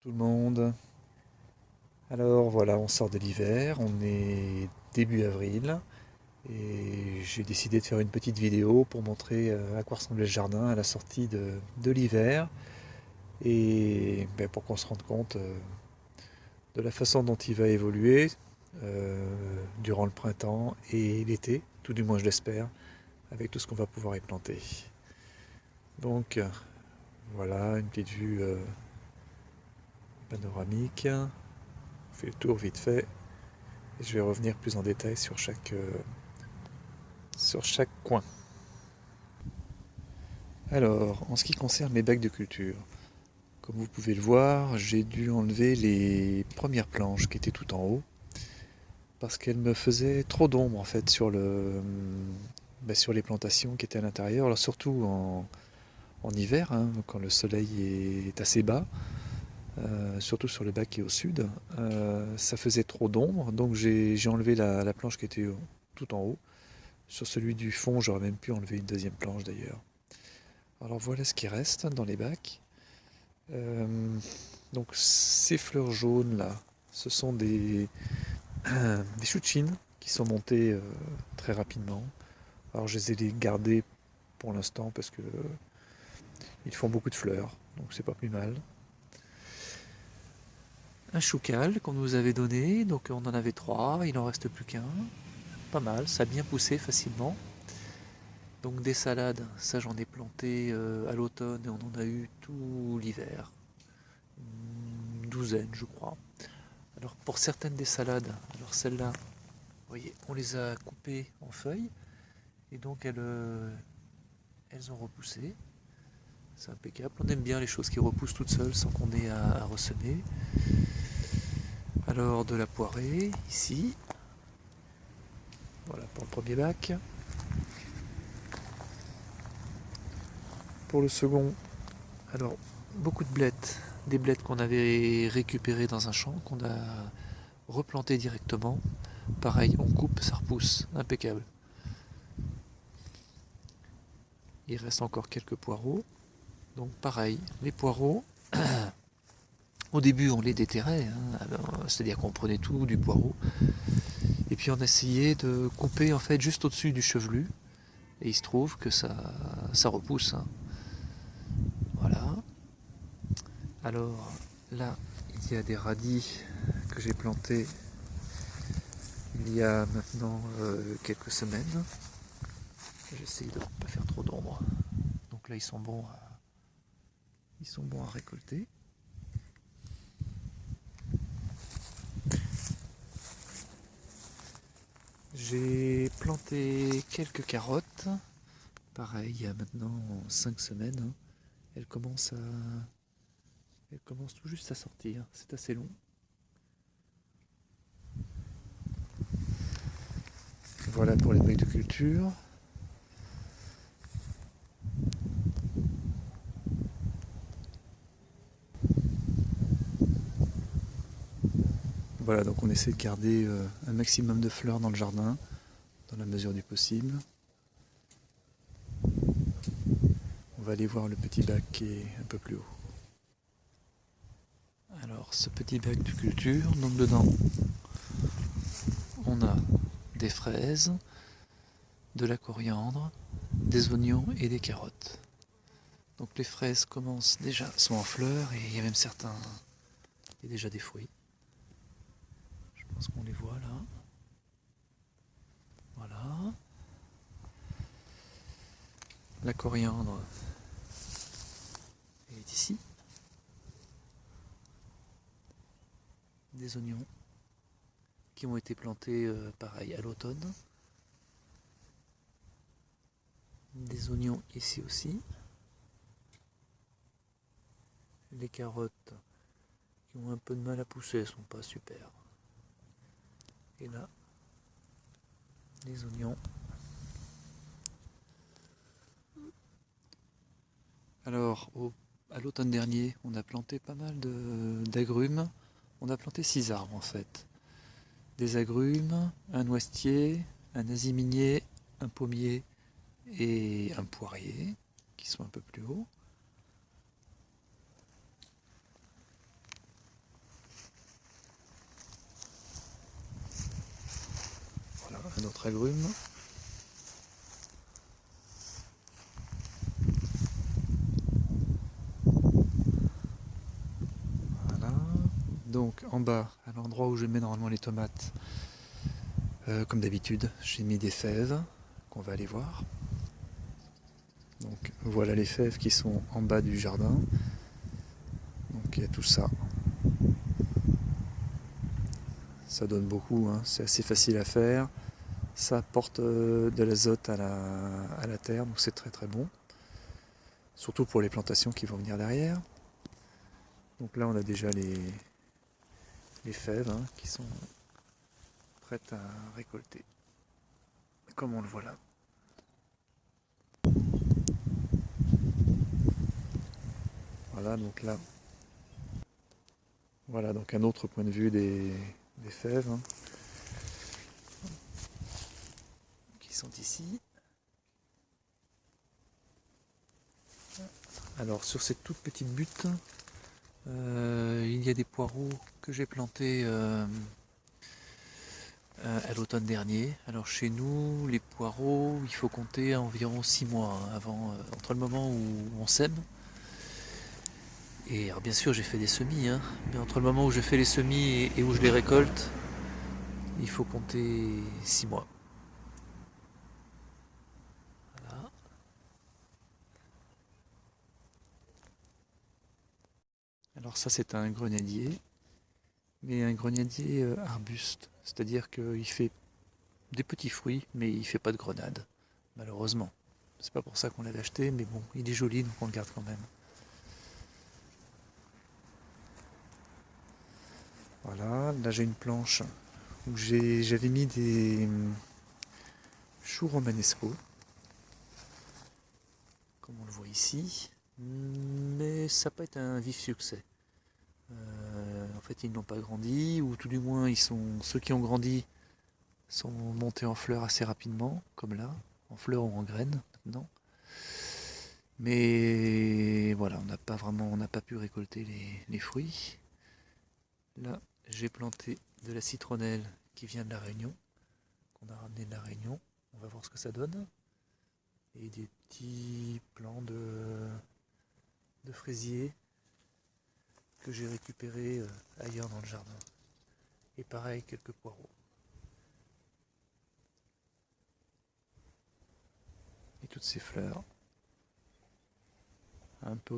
Tout le monde. Alors voilà, on sort de l'hiver, on est début avril et j'ai décidé de faire une petite vidéo pour montrer à quoi ressemblait le jardin à la sortie de l'hiver et pour qu'on se rende compte de la façon dont il va évoluer durant le printemps et l'été, tout du moins je l'espère, avec tout ce qu'on va pouvoir y planter. Donc voilà, une petite vue panoramique. On fait le tour vite fait. Et je vais revenir plus en détail sur chaque coin. Alors, en ce qui concerne mes bacs de culture, comme vous pouvez le voir, j'ai dû enlever les premières planches qui étaient tout en haut parce qu'elles me faisaient trop d'ombre en fait sur les plantations qui étaient à l'intérieur, alors surtout en hiver, hein, quand le soleil est assez bas, surtout sur le bac qui est au sud, ça faisait trop d'ombre, donc j'ai enlevé la planche qui était tout en haut. Sur celui du fond, j'aurais même pu enlever une deuxième planche d'ailleurs. Alors voilà ce qui reste dans les bacs. Euh, donc ces fleurs jaunes là, ce sont des choux de Chine qui sont montés très rapidement. Alors je les ai gardés pour l'instant parce que ils font beaucoup de fleurs, donc c'est pas plus mal. Un choucal qu'on nous avait donné, donc on en avait trois, il en reste plus qu'un. Pas mal, ça a bien poussé facilement. Donc des salades, ça j'en ai planté à l'automne et on en a eu tout l'hiver. Une douzaine je crois. Alors pour certaines des salades, alors celles-là, vous voyez, on les a coupées en feuilles et donc elles ont repoussé. C'est impeccable. On aime bien les choses qui repoussent toutes seules sans qu'on ait à ressemer. Alors de la poirée ici. Voilà pour le premier bac. Pour le second, alors beaucoup de blettes. Des blettes qu'on avait récupérées dans un champ, qu'on a replanté directement. Pareil, on coupe, ça repousse. Impeccable. Il reste encore quelques poireaux. Donc pareil, les poireaux, au début on les déterrait, hein, c'est-à-dire qu'on prenait tout du poireau, et puis on essayait de couper en fait juste au-dessus du chevelu, et il se trouve que ça repousse. Hein. Voilà. Alors là, il y a des radis que j'ai plantés il y a maintenant quelques semaines. J'essaye de ne pas faire trop d'ombre. Donc là, ils sont bons à récolter. J'ai planté quelques carottes, pareil, il y a maintenant 5 semaines. Hein. Elles commencent à... Elles commencent tout juste à sortir, c'est assez long. Voilà pour les bacs de culture. Voilà, donc on essaie de garder un maximum de fleurs dans le jardin, dans la mesure du possible. On va aller voir le petit bac qui est un peu plus haut. Alors ce petit bac de culture, donc dedans on a des fraises, de la coriandre, des oignons et des carottes. Donc les fraises commencent déjà, sont en fleurs et il y a même certains, il y a déjà des fruits. Je pense qu'on les voit là. Voilà. La coriandre est ici. Des oignons qui ont été plantés pareil à l'automne. Des oignons ici aussi. Les carottes qui ont un peu de mal à pousser, elles sont pas super. Et là, les oignons. Alors, à l'automne dernier, on a planté pas mal d'agrumes. On a planté 6 arbres en fait. Des agrumes, un noisetier, un asiminier, un pommier et un poirier, qui sont un peu plus hauts. autre agrume. Voilà. Donc en bas, à l'endroit où je mets normalement les tomates, comme d'habitude, j'ai mis des fèves qu'on va aller voir. Donc voilà les fèves qui sont en bas du jardin. Donc il y a tout ça. Ça donne beaucoup, hein. C'est assez facile à faire. Ça apporte de l'azote à la terre, donc c'est très très bon. Surtout pour les plantations qui vont venir derrière. Donc là on a déjà les fèves, hein, qui sont prêtes à récolter. Comme on le voit là. Voilà, donc là, voilà donc un autre point de vue des fèves, hein, qui sont ici. Alors sur cette toute petite butte, il y a des poireaux que j'ai plantés à l'automne dernier. Alors chez nous, les poireaux, il faut compter environ 6 mois, hein, entre le moment où on sème. Et alors bien sûr j'ai fait des semis, hein, mais entre le moment où je fais les semis et où je les récolte, il faut compter 6 mois. Voilà. Alors ça c'est un grenadier, mais un grenadier arbuste, c'est-à-dire qu'il fait des petits fruits, mais il fait pas de grenades, malheureusement. C'est pas pour ça qu'on l'avait acheté, mais bon, il est joli, donc on le garde quand même. Voilà, là j'ai une planche où j'avais mis des choux romanesco, comme on le voit ici, mais ça n'a pas été un vif succès. En fait, ils n'ont pas grandi, ou tout du moins, ceux qui ont grandi sont montés en fleurs assez rapidement, comme là, en fleurs ou en graines maintenant. Mais voilà, on n'a pas pu récolter les fruits. Là, j'ai planté de la citronnelle qui vient de la Réunion, qu'on a ramené de la Réunion. On va voir ce que ça donne. Et des petits plants de fraisier que j'ai récupérés ailleurs dans le jardin. Et pareil, quelques poireaux. Et toutes ces fleurs. Un peu